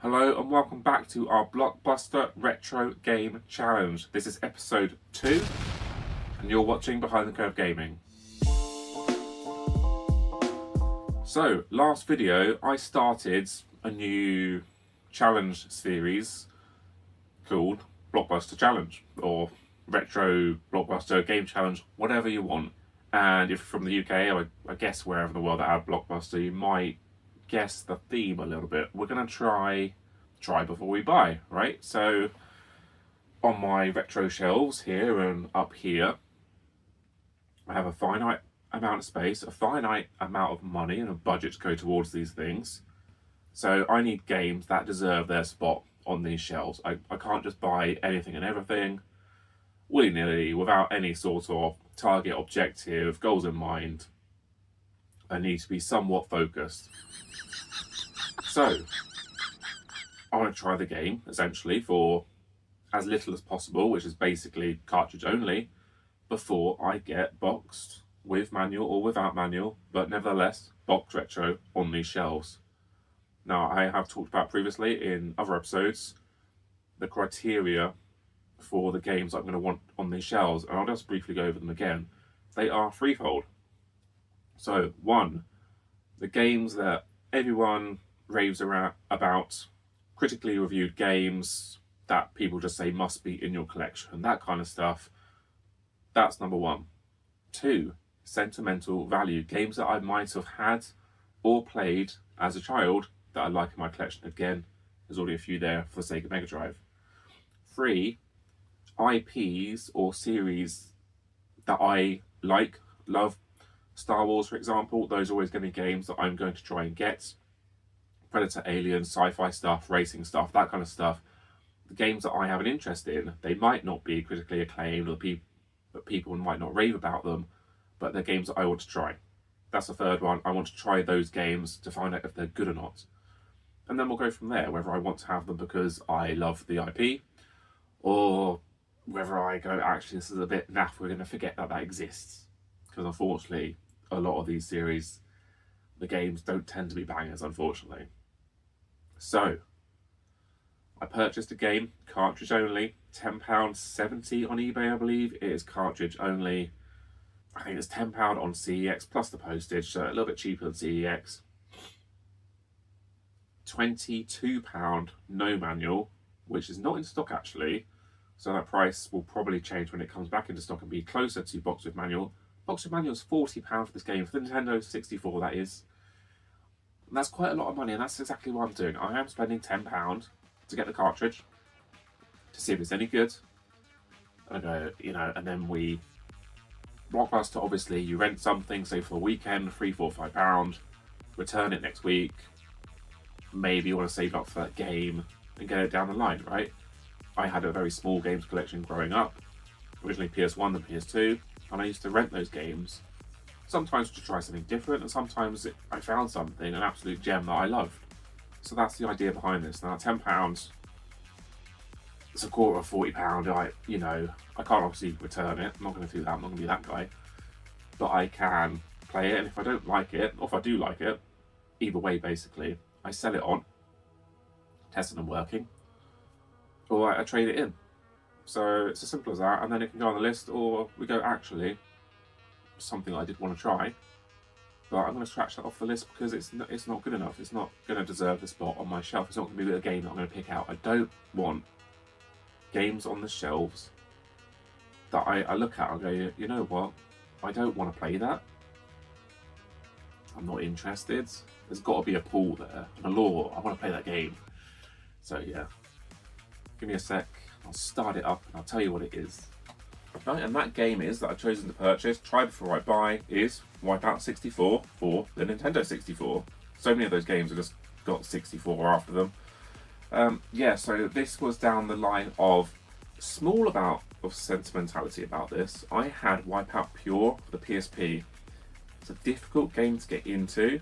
Hello and welcome back to our Blockbuster Retro Game Challenge. This is episode 2 and you're watching Behind the Curve Gaming. So, last video I started a new challenge series called Blockbuster Challenge or Retro Blockbuster Game Challenge, whatever you want. And if you're from the UK, I guess wherever in the world that had Blockbuster, you might guess the theme a little bit. We're going to try before we buy, right? So on my retro shelves here and up here, I have a finite amount of space, a finite amount of money and a budget to go towards these things. So I need games that deserve their spot on these shelves. I can't just buy anything and everything willy-nilly without any sort of target, objective, goals in mind. I need to be somewhat focused. So, I want to try the game, essentially, for as little as possible, which is basically cartridge only, before I get boxed with manual or without manual, but nevertheless, box retro on these shelves. Now, I have talked about previously in other episodes the criteria for the games I'm going to want on these shelves, and I'll just briefly go over them again. They are threefold. So, 1, the games that everyone raves about, critically reviewed games that people just say must be in your collection, that kind of stuff. That's number 1. 2, sentimental value, games that I might have had or played as a child that I like in my collection. Again, there's already a few there for the sake of Mega Drive. 3, IPs or series that I like, love. Star Wars, for example, those are always going to be games that I'm going to try and get. Predator, Alien, sci-fi stuff, racing stuff, that kind of stuff. The games that I have an interest in, they might not be critically acclaimed, or people might not rave about them, but they're games that I want to try. That's the third one. I want to try those games to find out if they're good or not. And then we'll go from there, whether I want to have them because I love the IP, or whether I go, actually, this is a bit naff, we're going to forget that exists. Because unfortunately, a lot of these series, the games don't tend to be bangers, unfortunately. So, I purchased a game, cartridge only, £10.70 on eBay, I believe. It is cartridge only. I think it's £10 on CEX plus the postage, so a little bit cheaper than CEX. £22 no manual, which is not in stock actually. So that price will probably change when it comes back into stock and be closer to box with manual. Box with manual is £40 for this game, for the Nintendo 64 that is. And that's quite a lot of money, and that's exactly what I'm doing. I am spending £10 to get the cartridge, to see if it's any good. And and then Blockbuster, obviously, you rent something, say for a weekend, £3, £4, £5, return it next week. Maybe you want to save up for that game and get it down the line, right? I had a very small games collection growing up, originally PS1 and PS2, and I used to rent those games, sometimes to try something different, and sometimes I found something, an absolute gem that I loved. So that's the idea behind this. Now, £10, it's a quarter of £40. I can't obviously return it. I'm not going to do that. I'm not going to be that guy. But I can play it, and if I don't like it, or if I do like it, either way, basically, I sell it on, test it and working, or I trade it in. So it's as simple as that, and then it can go on the list, or we go, actually, something I did want to try, but I'm going to scratch that off the list because it's not good enough. It's not going to deserve the spot on my shelf. It's not going to be a game that I'm going to pick out. I don't want games on the shelves that I look at and go, you know what, I don't want to play that. I'm not interested. There's got to be a pull there, and a law. I want to play that game. So yeah, give me a sec. I'll start it up and I'll tell you what it is. Right, and that game that I've chosen to purchase, try before I buy, is Wipeout 64 for the Nintendo 64. So many of those games have just got 64 after them. So this was down the line of small amount of sentimentality about this. I had Wipeout Pure for the PSP. It's a difficult game to get into,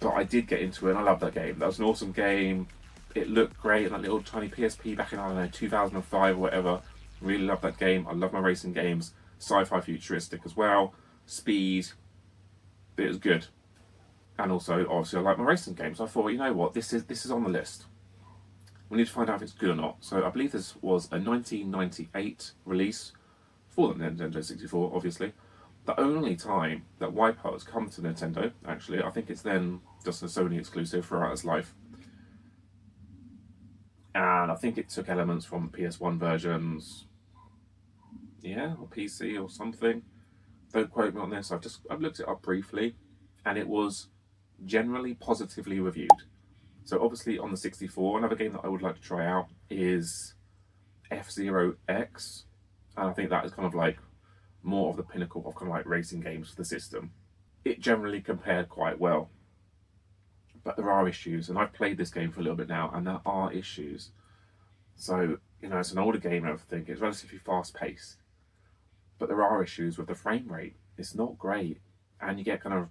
but I did get into it and I love that game. That was an awesome game. It looked great, that little tiny PSP back in, 2005 or whatever. Really love that game. I love my racing games. Sci-fi futuristic as well. Speed. It was good. And also, obviously, I like my racing games. So I thought, you know what, this is on the list. We need to find out if it's good or not. So I believe this was a 1998 release for the Nintendo 64, obviously. The only time that Wipeout has come to Nintendo, actually. I think it's then just a Sony exclusive throughout its life. And I think it took elements from PS1 versions, yeah, or PC or something. Don't quote me on this. I've looked it up briefly, and it was generally positively reviewed. So obviously on the 64, another game that I would like to try out is F-Zero X, and I think that is kind of like more of the pinnacle of kind of like racing games for the system. It generally compared quite well, but there are issues, and I've played this game for a little bit now, and there are issues. So, you know, it's an older game and everything, it's relatively fast paced, but there are issues with the frame rate. It's not great, and you get kind of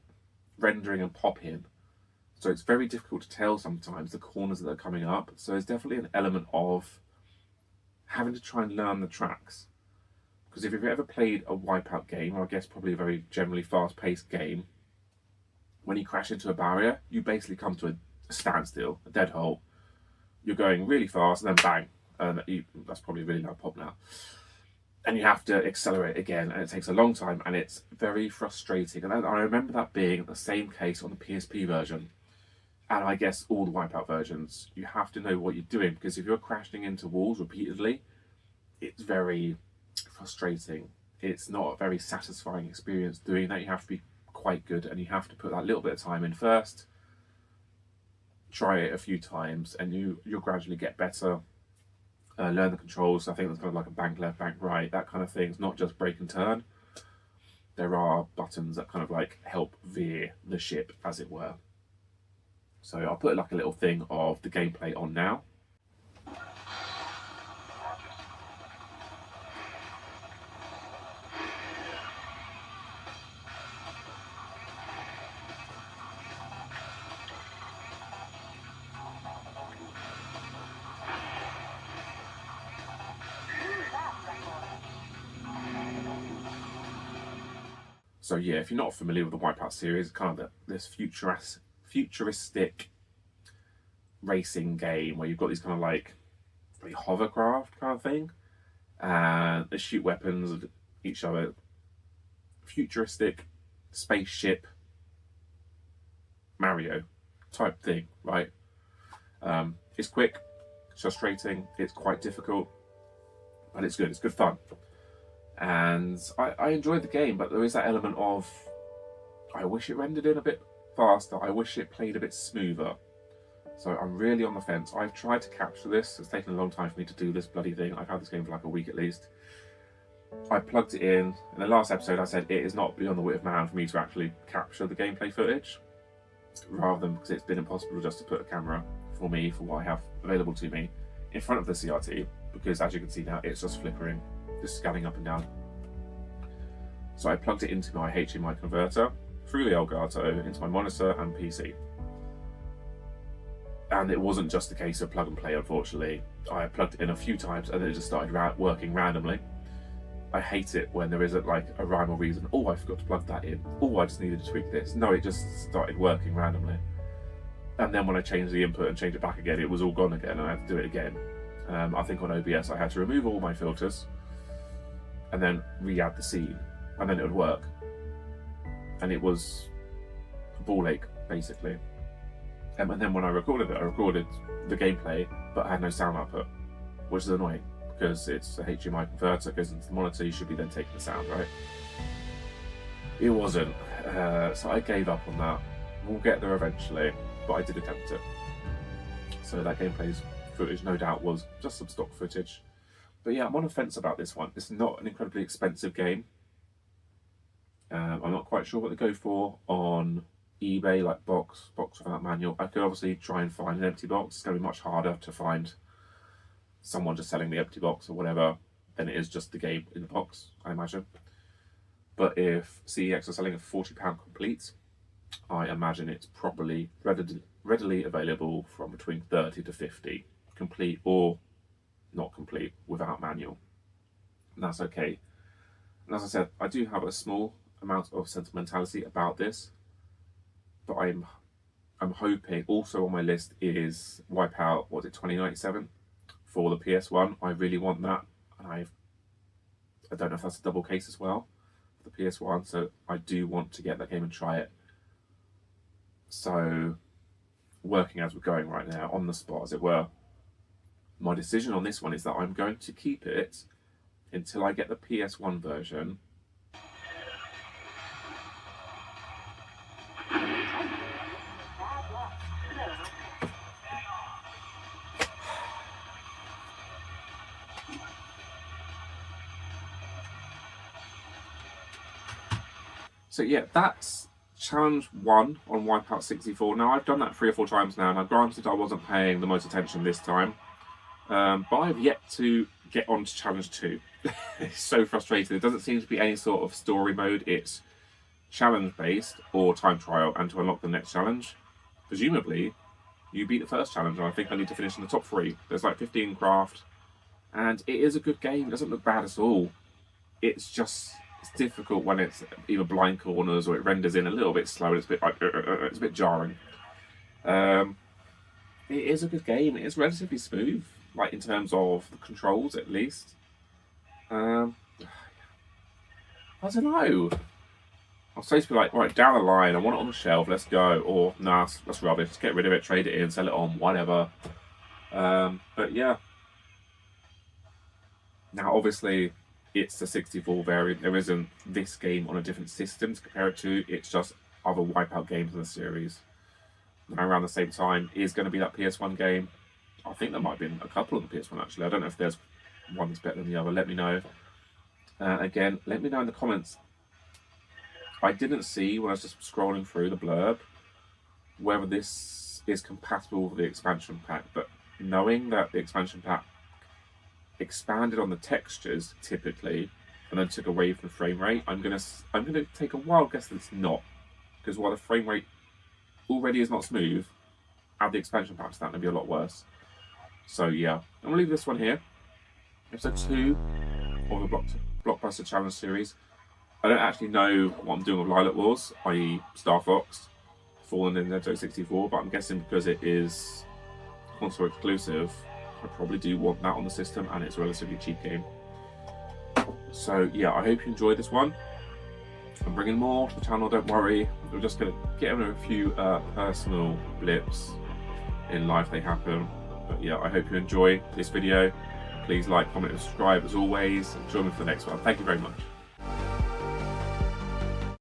rendering and pop-in. So it's very difficult to tell sometimes the corners that are coming up. So there's definitely an element of having to try and learn the tracks. Because if you've ever played a Wipeout game, or I guess probably a very generally fast-paced game, when you crash into a barrier, you basically come to a standstill, a dead hole. You're going really fast, and then bang. And that's probably a really loud pop now. And you have to accelerate again, and it takes a long time, and it's very frustrating. And I remember that being the same case on the PSP version. And I guess all the Wipeout versions, you have to know what you're doing, because if you're crashing into walls repeatedly, it's very frustrating. It's not a very satisfying experience doing that. You have to be quite good, and you have to put that little bit of time in first, try it a few times, and you'll gradually get better, learn the controls. I think there's kind of like a bank left, bank right, that kind of thing. It's not just break and turn. There are buttons that kind of like help veer the ship, as it were. So I'll put like a little thing of the gameplay on now. So yeah, if you're not familiar with the Wipeout series, kind of this futuristic racing game where you've got these kind of like hovercraft kind of thing, and they shoot weapons at each other. Futuristic spaceship Mario type thing, right? It's quick, it's frustrating, it's quite difficult, but it's good. It's good fun. And I enjoyed the game, but there is that element of, I wish it rendered in a bit faster, I wish it played a bit smoother. So I'm really on the fence. I've tried to capture this. It's taken a long time for me to do this bloody thing. I've had this game for like a week at least. I plugged it in. In the last episode I said it is not beyond the wit of man for me to actually capture the gameplay footage, rather than because it's been impossible just to put a camera for me, for what I have available to me, in front of the CRT, because as you can see now it's just flickering, just scanning up and down. So I plugged it into my HDMI converter through the Elgato into my monitor and PC. And it wasn't just a case of plug and play, unfortunately. I plugged it in a few times and then it just started working randomly. I hate it when there isn't like a rhyme or reason. Oh, I forgot to plug that in. Oh, I just needed to tweak this. No, it just started working randomly. And then when I changed the input and changed it back again, it was all gone again and I had to do it again. I think on OBS I had to remove all my filters and then re-add the scene, and then it would work. And it was a ball ache, basically. And then when I recorded it, I recorded the gameplay, but I had no sound output, which is annoying because it's a HDMI converter, goes into the monitor, you should be then taking the sound, right? It wasn't, so I gave up on that. We'll get there eventually, but I did attempt it. So that gameplay's footage, no doubt, was just some stock footage. But yeah, I'm on the fence about this one. It's not an incredibly expensive game. I'm not quite sure what to go for on eBay, like box without manual. I could obviously try and find an empty box. It's going to be much harder to find someone just selling the empty box or whatever than it is just the game in the box, I imagine. But if CEX are selling a £40 complete, I imagine it's probably readily available from between 30 to 50, complete or not complete, without manual. And that's okay. And as I said, I do have a small amount of sentimentality about this. but I'm hoping also on my list is Wipeout. What is it, 2097 for the PS1? I really want that, and I don't know if that's a double case as well for the PS1. So I do want to get that game and try it. So, working as we're going right now, on the spot as it were, my decision on this one is that I'm going to keep it until I get the PS1 version. So yeah, that's challenge 1 on Wipeout 64. Now, I've done that 3 or 4 times now. Now, granted, I wasn't paying the most attention this time. But I've yet to get on to challenge 2. It's so frustrating. There doesn't seem to be any sort of story mode. It's challenge-based or time trial, and to unlock the next challenge, presumably, you beat the first challenge, and I think I need to finish in the top 3. There's like 15 craft, and it is a good game. It doesn't look bad at all. It's just... it's difficult when it's either blind corners or it renders in a little bit slow. It's a bit like it's a bit jarring. It is a good game. It is relatively smooth, like in terms of the controls at least. I don't know. I'm supposed to be like, right, down the line, I want it on the shelf, let's go. Or nah, that's rubbish. Just get rid of it, trade it in, sell it on, whatever. But yeah. Now, obviously, it's the 64 variant. There isn't this game on a different system to compare it to. It's just other Wipeout games in the series. Now, around the same time is going to be that PS1 game. I think there might have been a couple of the PS1 actually. I don't know if there's one that's better than the other. Let me know. Again, let me know in the comments. I didn't see when I was just scrolling through the blurb whether this is compatible with the expansion pack, but knowing that the expansion pack expanded on the textures typically and then took away from the frame rate, I'm gonna take a wild guess that it's not, because while the frame rate already is not smooth, add the expansion pack to that, and it'll be a lot worse. So yeah, I'm gonna leave this one here. Episode 2 of the Blockbuster Challenge series. I don't actually know what I'm doing with Lilac Wars, i.e. Star Fox, for the Nintendo 64, but I'm guessing because it is console exclusive, I probably do want that on the system, and it's a relatively cheap game. So yeah, I hope you enjoyed this one. I'm bringing more to the channel, don't worry. We're just going to get over a few personal blips in life, they happen. But yeah, I hope you enjoy this video. Please like, comment and subscribe as always, and join me for the next one. Thank you very much.